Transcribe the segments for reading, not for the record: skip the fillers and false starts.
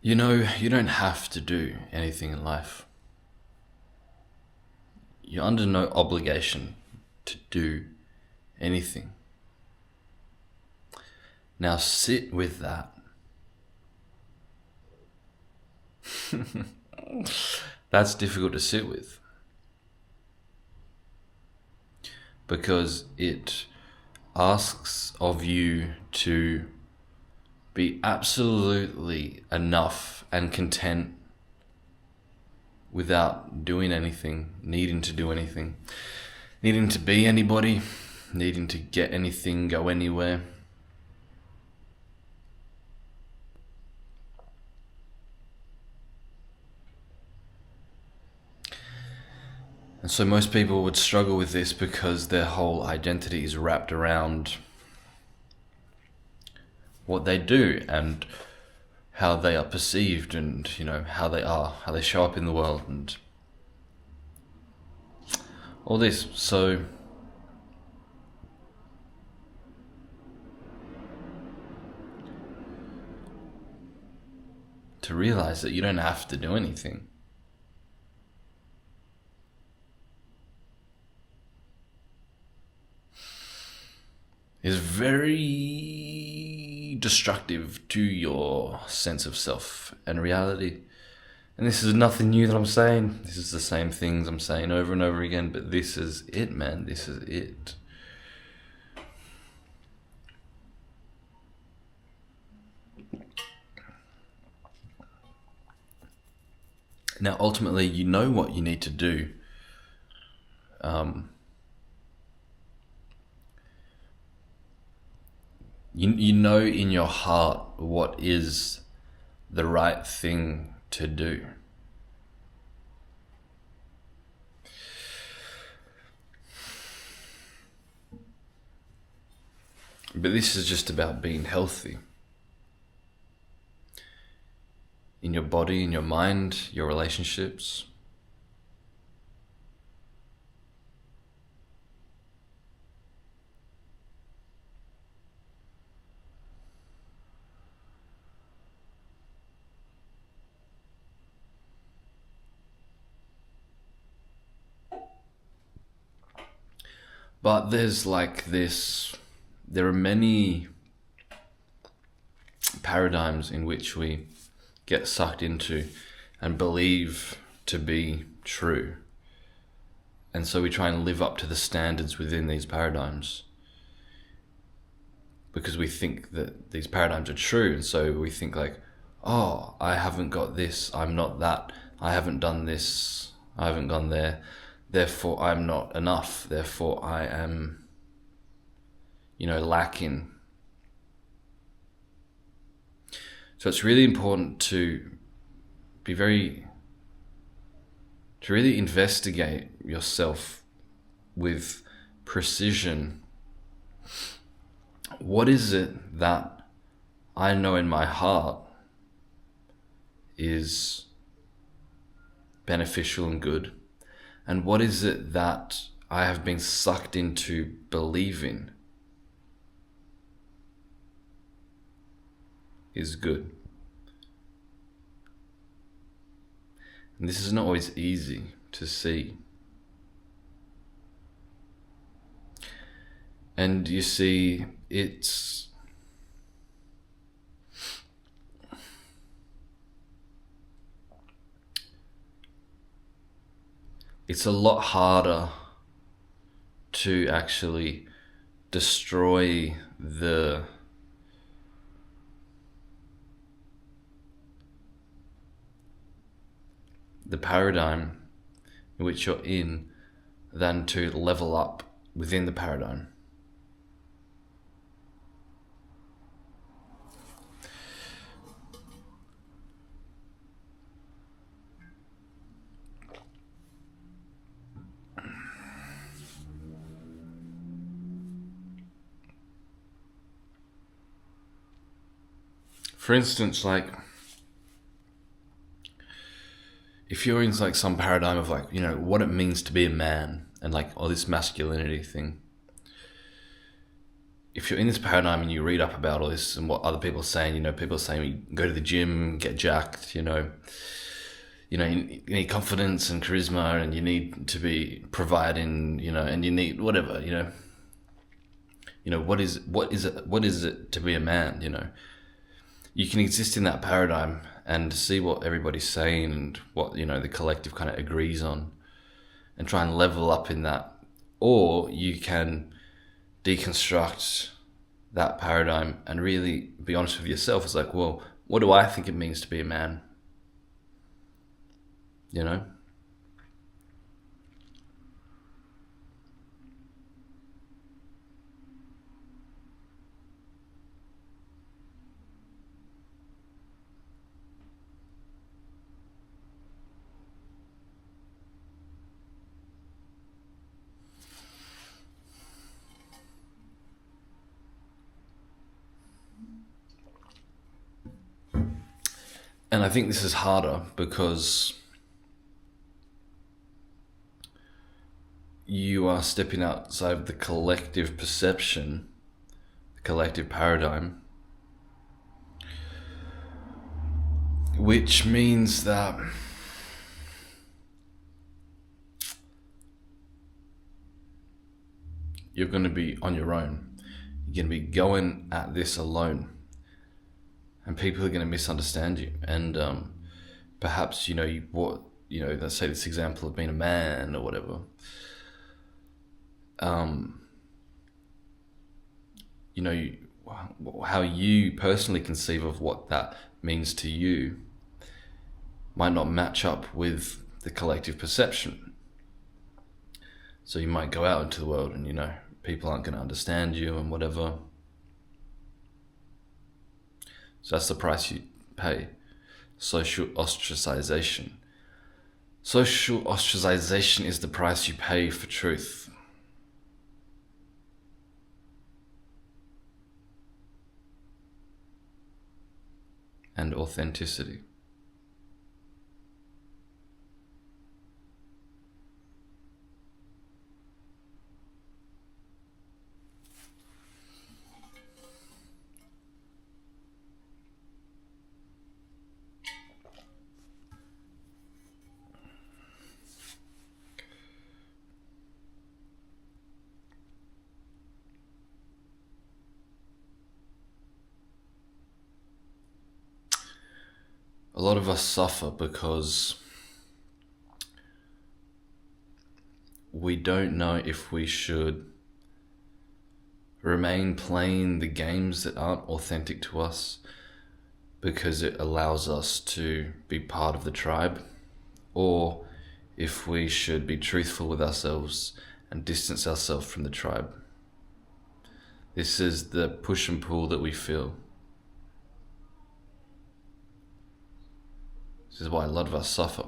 You know, you don't have to do anything in life. You're under no obligation to do anything. Now sit with that. That's difficult to sit with because it asks of you to be absolutely enough and content without doing anything, needing to do anything, needing to be anybody, needing to get anything, go anywhere. And so most people would struggle with this because their whole identity is wrapped around what they do and how they are perceived and, how they are, how they show up in the world and all this. So to realize that you don't have to do anything. Is very destructive to your sense of self and reality. And this is nothing new that I'm saying. This is the same things I'm saying over and over again, but this is it, man. This is it. Now, ultimately, you know what you need to do. You know in your heart what is the right thing to do. But this is just about being healthy. In your body, in your mind, your relationships. But there's there are many paradigms in which we get sucked into and believe to be true. And so we try and live up to the standards within these paradigms because we think that these paradigms are true. And so we think oh, I haven't got this, I'm not that, I haven't done this, I haven't gone there, therefore I'm not enough, therefore I am, lacking. So it's really important to really investigate yourself with precision. What is it that I know in my heart is beneficial and good? And what is it that I have been sucked into believing is good? And this is not always easy to see. And you see, it's a lot harder to actually destroy the paradigm in which you're in than to level up within the paradigm. For instance, if you're in some paradigm of what it means to be a man and all this masculinity thing, if you're in this paradigm and you read up about all this and what other people are saying, people are saying you go to the gym, get jacked, you need confidence and charisma, and you need to be providing, and you need whatever, what is it to be a man, You can exist in that paradigm and see what everybody's saying and what, the collective kind of agrees on, and try and level up in that. Or you can deconstruct that paradigm and really be honest with yourself. It's like, well, what do I think it means to be a man? And I think this is harder because you are stepping outside of the collective perception, the collective paradigm, which means that you're going to be on your own. You're going to be going at this alone. And people are going to misunderstand you. And perhaps, let's say this example of being a man or whatever. How you personally conceive of what that means to you might not match up with the collective perception. So you might go out into the world and, people aren't going to understand you and whatever. So that's the price you pay. Social ostracization. Social ostracization is the price you pay for truth. And authenticity. A lot of us suffer because we don't know if we should remain playing the games that aren't authentic to us because it allows us to be part of the tribe, or if we should be truthful with ourselves and distance ourselves from the tribe. This is the push and pull that we feel. This is why a lot of us suffer.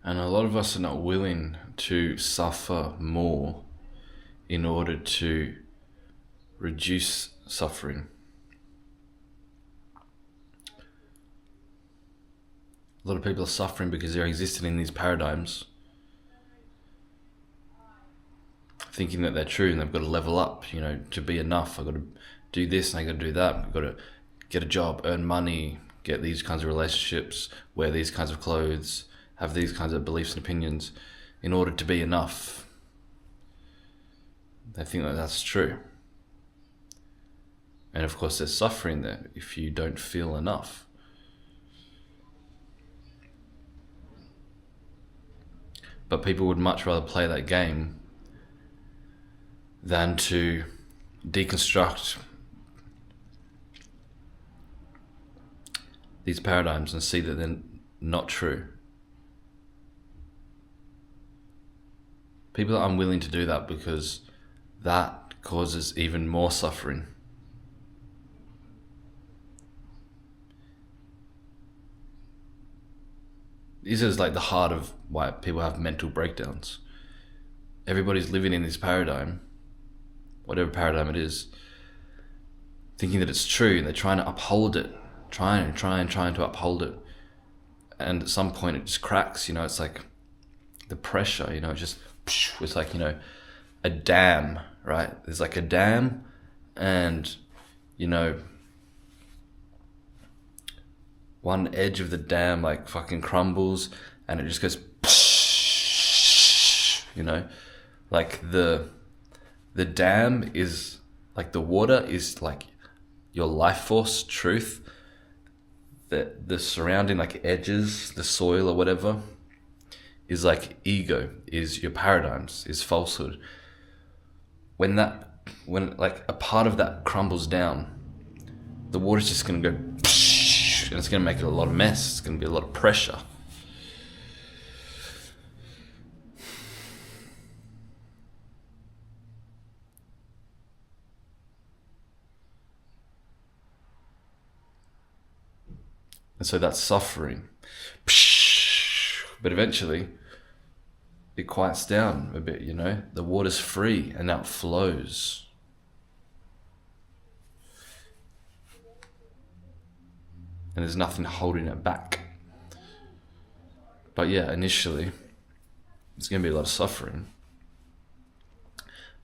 And a lot of us are not willing to suffer more in order to reduce suffering. A lot of people are suffering because they're existing in these paradigms, thinking that they're true and they've got to level up, to be enough. I've got to do this and I've got to do that. I've got to get a job, earn money, get these kinds of relationships, wear these kinds of clothes, have these kinds of beliefs and opinions in order to be enough. They think that that's true. And of course there's suffering there if you don't feel enough. But people would much rather play that game than to deconstruct these paradigms and see that they're not true. People are unwilling to do that because that causes even more suffering. this is like the heart of why people have mental breakdowns. Everybody's living in this paradigm, whatever paradigm it is, thinking that it's true, and they're trying to uphold it, trying to uphold it. And at some point it just cracks, it's like the pressure, it's like, a dam, right? There's like a dam, and, one edge of the dam like fucking crumbles, and it just goes, like the dam is like, the water is like your life force, truth. The surrounding like edges, the soil or whatever, is like ego, is your paradigms, is falsehood. When like a part of that crumbles down, the water's just gonna go, and it's gonna make it a lot of mess. It's gonna be a lot of pressure. And so that's suffering. But eventually, it quiets down a bit, The water's free, and now it flows. And there's nothing holding it back. But yeah, initially, it's going to be a lot of suffering.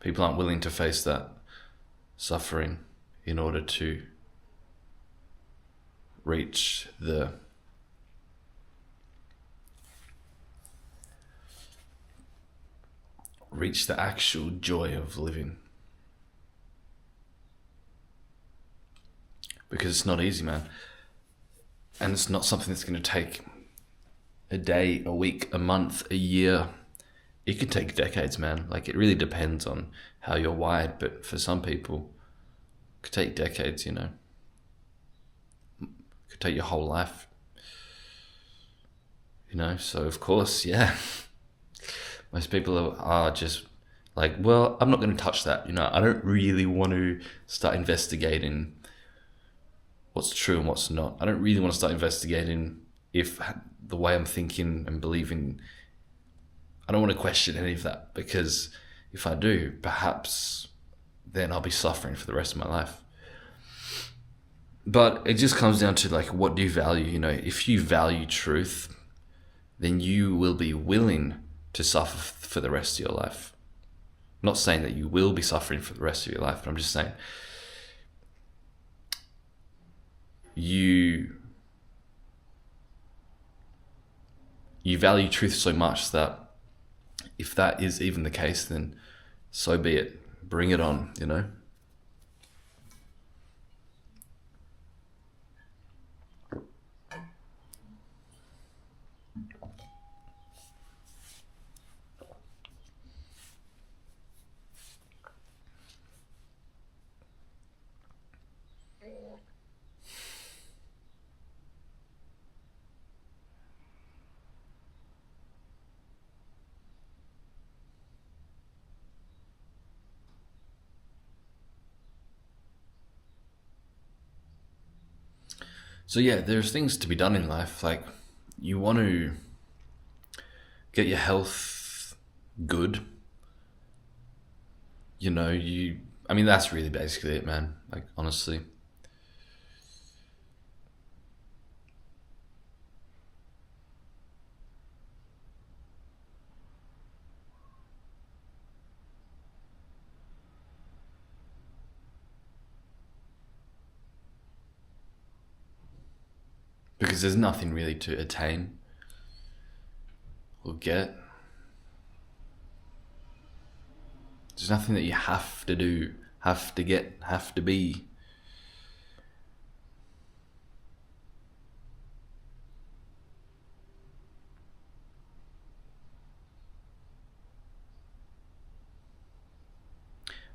People aren't willing to face that suffering in order to reach the actual joy of living. Because it's not easy, man. And it's not something that's going to take a day, a week, a month, a year. It could take decades, man. Like, it really depends on how you're wired. But for some people, it could take decades, It could take your whole life. So of course, yeah. Most people are just like, well, I'm not going to touch that. I don't really want to start investigating what's true and what's not. I don't really want to start investigating if the way I'm thinking and believing, I don't want to question any of that, because if I do, perhaps then I'll be suffering for the rest of my life. But it just comes down to like, what do you value? If you value truth, then you will be willing to suffer for the rest of your life. I'm not saying that you will be suffering for the rest of your life, but I'm just saying you value truth so much that if that is even the case, then so be it. Bring it on, So yeah, there's things to be done in life. Like, you want to get your health good. That's really basically it, man. Like, honestly. Because there's nothing really to attain or get. There's nothing that you have to do, have to get, have to be.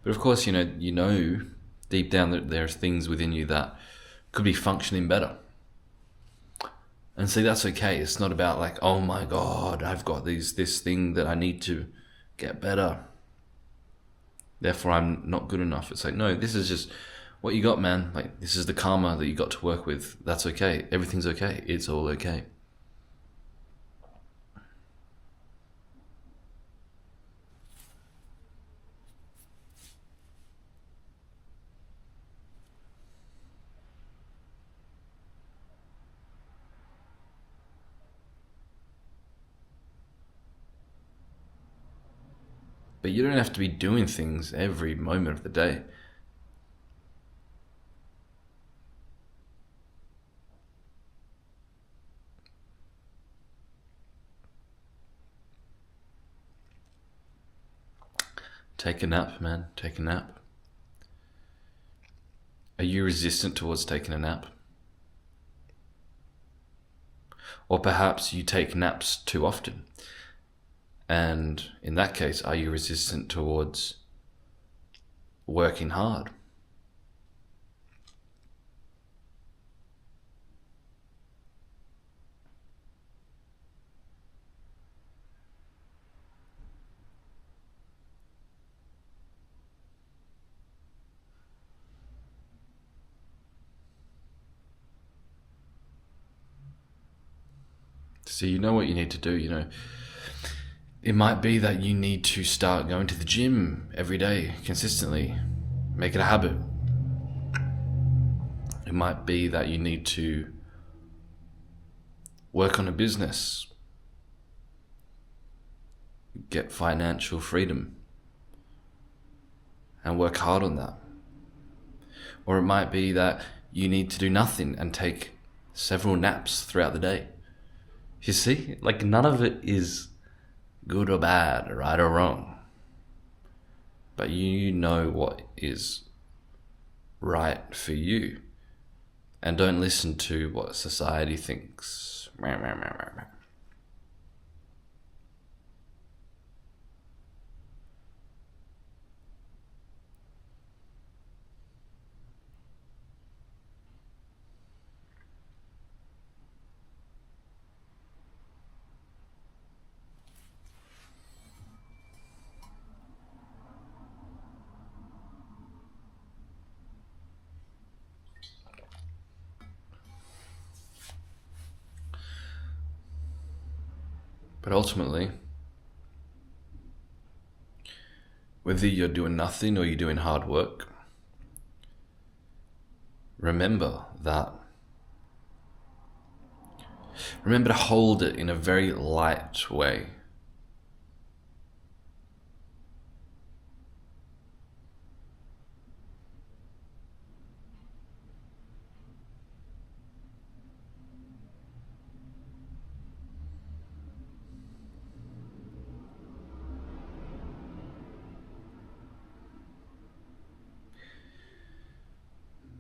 But of course, deep down that there's things within you that could be functioning better. And see, that's okay. It's not about like, oh my God, I've got this thing that I need to get better, therefore I'm not good enough. It's like, no, this is just what you got, man. Like, this is the karma that you got to work with. That's okay. Everything's okay. It's all okay. But you don't have to be doing things every moment of the day. Take a nap, man. Take a nap. Are you resistant towards taking a nap? Or perhaps you take naps too often. And in that case, are you resistant towards working hard? So you know what you need to do, It might be that you need to start going to the gym every day consistently. Make it a habit. It might be that you need to work on a business. Get financial freedom. And work hard on that. Or it might be that you need to do nothing and take several naps throughout the day. You see, none of it is good or bad, right or wrong. But you know what is right for you. And don't listen to what society thinks. But ultimately, whether you're doing nothing or you're doing hard work, remember to hold it in a very light way.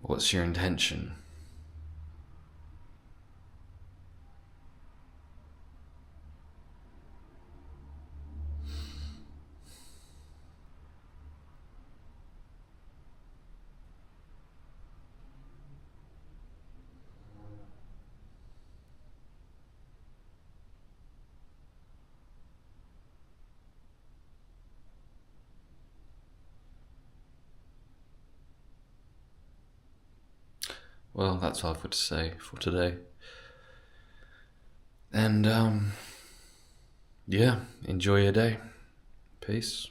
What's your intention? Well, that's all I've got to say for today. And, yeah, enjoy your day. Peace.